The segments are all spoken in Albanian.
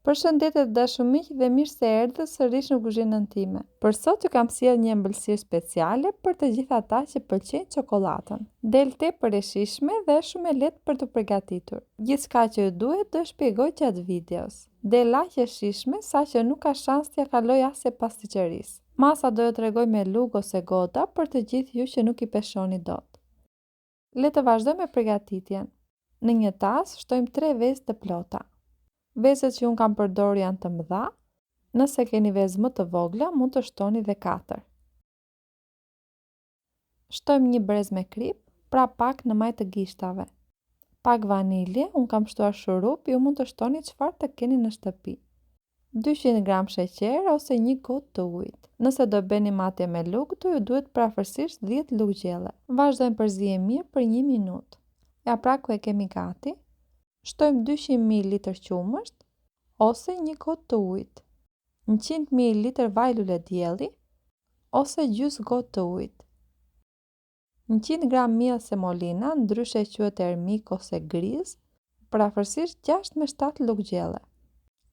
Përshëndetje të dashur miq dhe mirë se erdhët sërish në kuzhinën time. Për sot ju kam sjellë një ëmbëlsirë speciale për të gjithë ata që pëlqejnë çokoladën. Del tepër e shijshme dhe është shumë e lehtë për të përgatitur. Gjithçka që ju duhet do shpjegoj gjatë videos. Del aq e shijshme saqë nuk ka shans t'ja kaloj asnjë pasticërisë. Masa do ju tregoj me lugë ose gota për të gjithë ju që nuk i peshoni dot. Le të vazhdojmë me përgatitjen. Në një tas shtojmë 3 vezë të plota. Vezët që unë kam përdorur janë të mëdha, nëse keni vezë më të vogla, mund të shtoni dhe 4. Shtojmë një brez me krip, pra pak në majë të gishtave. Pak vanilje, unë kam shtuar shurup, ju mund të shtoni çfarë të keni në shtëpi. 200 gram sheqer ose një gotë të ujit. Nëse do bëni matje me lugë, ju duhet parafërsisht 10 lugë gjelle. Vazhdojmë përzije mirë për 1 minutë. Ja pra ku e kemi gati. Shtojmë 200 ml qumësht ose një gotë të ujit, 100 ml vaj lule dielli ose gjysmë gotë të ujit, 100 g miell semolina, ndryshe quhet ermik ose griz, parafërsisht 6 me 7 lugë gjelle.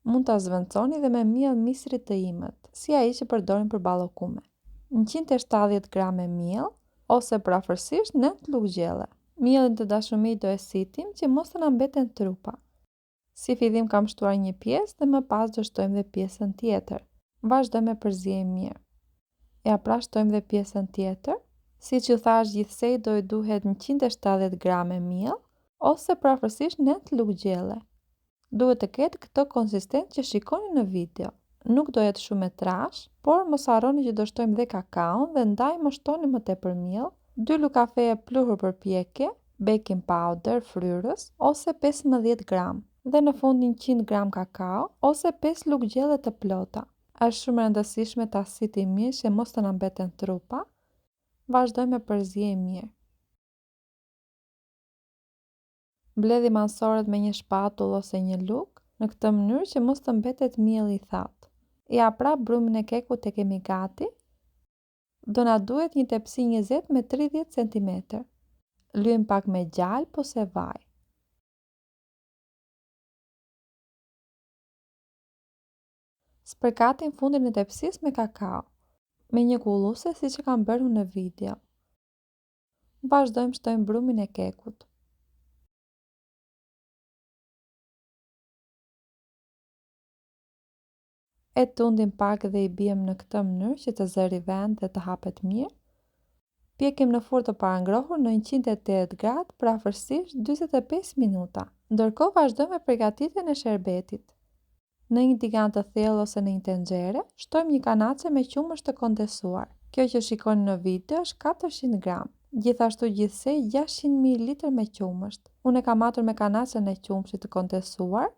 Mund ta zvendçoni dhe me miell misri të imët, si ai që përdorim për ballokume. 170 g miell ose parafërsisht 9 lugë gjelle. Miellin të dashur miq do e sitim që mos të na mbeten trupa. Si fillim kam shtuar një pjesë dhe më pas do shtojmë dhe pjesën tjetër. Vazhdojmë me përzije mirë. Ja pra shtojmë dhe pjesën tjetër. Siç ju thash gjithsej do i duhet 170 g miell ose parafërsisht 9 lugë gjelle. Duhet të ketë këtë konsistencë që shikoni në video. Nuk do jetë shumë e trash, por mos harroni që do shtojmë dhe kakaon dhe ndaj mos shtoni më tepër miell. 2 lugë kafeje pluhur për pjekje, baking powder fryrës ose 15 gram dhe në fund 100 gram kakao ose 5 lugë gjelle të plota. Është shumë e rëndësishme ta sitim mirë që mos të na mbeten trupa. Vazhdojmë me përzije mirë. Mbledhim ansorët me një shpatull ose një lugë në këtë mënyrë që mos të mbetet mielli i thatë. Ja pra brumin e kekut e kemi gati. Do na duhet një tepsi 20 me 30 cm. Lyejm pak me gjalp ose vaj. Spërkatim fundin e tepsisë me kakao, me një kulluse siç e kam bërë në video. Vazhdojmë shtojmë brumin e kekut. E tundim pak dhe i bijem në këtë mënyrë që të zëri vend dhe të hapet mirë. Pjekim në furrë të parangrohur në 180 gradë për afërsisht 45 minuta. Ndërkohë vazhdojmë me përgatitjen e sherbetit. Në një tigan të thellë ose në një tenxhere, shtojmë një kanace me qumësht të kondensuar. Kjo që shikoni në video është 400 gram. Gjithashtu gjithsej 600 ml me qumësht. Unë e kam matur me kanacen e qumshit të kondensuar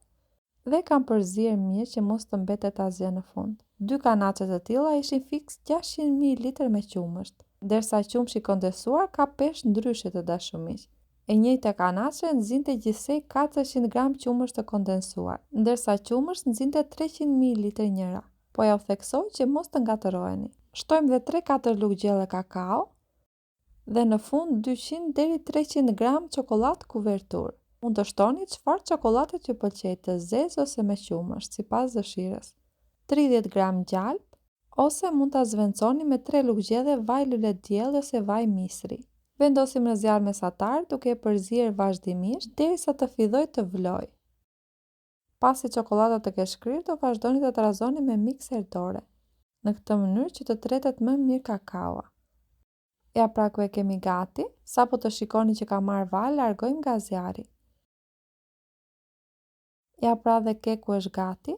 dhe kam përzierë mirë që mos të mbetet asgjë në fund. 2 kanace të tilla ishin fiks 600 ml me qumësht, derisa qumshi i kondensuar ka peshë ndryshe të dashur miq. E njëjta kanace nxinte gjithsej 400 gram qumësht të kondensuar, ndërsa qumësht nxinte 300 ml njëra. Po ja u theksoj që mos të ngatëroheni. Shtojmë dhe 3-4 lugë gjelle kakao dhe në fund 200 deri 300 gram çokoladë kuvertur. Mund të shtoni çfarë çokolade t'ju pëlqej, të zezë ose me qumësht, sipas dëshirës. 30 gram gjalp ose mund ta zvendçoni me 3 lugë gjelle vaj lule dielli ose vaj misri. Vendosim në zjarr mesatar duke e përzier vazhdimisht derisa të fillojë të vlojë. Pasi çokolada të ketë shkrirë, do vazhdoni të trazoni me mikser dore, në këtë mënyrë që të tretet më mirë kakaoa. Ja pra ku e kemi gati, sapo të shikoni që ka marrë vaj, largojmë nga zjarri. Ja pra dhe keku është gati.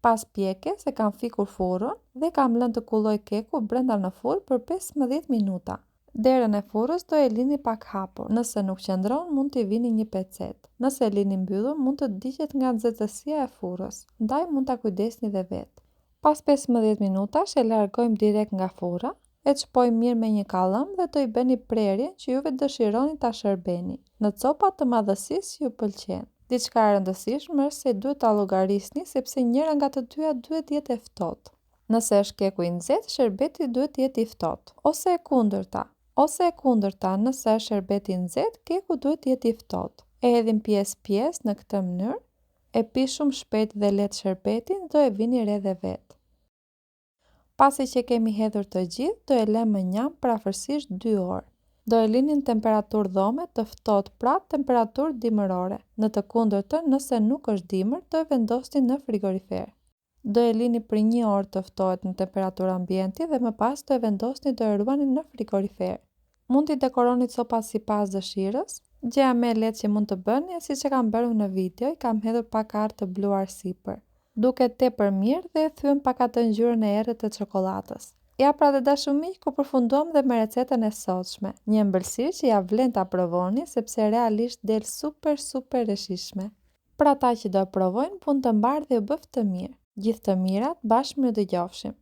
Pas pjekjes e kam fikur furrën dhe kam lënë të kulloj keku brenda në furrë për 15 minuta. Derën e furrës do e lini pak hapur. Nëse nuk qëndron, mund t'i vini një pecet. Nëse e lini mbyllur, mund të digjet nga nxehtësia e furrës. Ndaj mund ta kujdesni dhe vetë. Pas 15 minutash e largojmë direkt nga furra, e çpojmë mirë me një kallëm dhe do i bëni prerjen që juve dëshironi ta shërbeni, në copa të madhësisë që ju pëlqen. Diçka e rëndësishme është se duhet ta llogarisni sepse njëra nga të dyja duhet jetë e ftohtë. Nëse është keku i nxehtë, sherbeti duhet jetë i ftohtë, ose e kundërta, nëse është sherbeti i nxehtë, keku duhet jetë i ftohtë. E hedhim pjesë në këtë mënyrë, E pi shumë shpejt dhe lehtë sherbetin, do e vini re dhe vetë. Pasi që kemi hedhur të gjithë, do e lëmë në njam për afërsisht 2 orë. Do e lini në temperaturë dhome të ftohtë, pra temperaturë dimërore. Në të kundërtën, nëse nuk është dimër, do e vendosni në frigorifer. Do e lini për 1 orë të ftohet në temperaturë ambienti dhe më pas do e vendosni do e ruani në frigorifer. Mund t'i dekoroni copat sipas dëshirës. Gjëja më e lehtë që mund të bëni, siç e kam bërë në video, i kam hedhur pak arë të bluar sipër. Duket tepër mirë dhe e thyen pak atë ngjyrën e errët të çokoladës. Ja pra të dashumiq, ku përfunduam dhe me recetën e sotshme. Një ëmbëlsirë që ja vlen ta provoni sepse realisht del super e shijshme. Për ata që do e provojnë, punë të mbarë dhe u bëft të mirë. Gjithë të mirat, bashkë mirë dëgjofshim.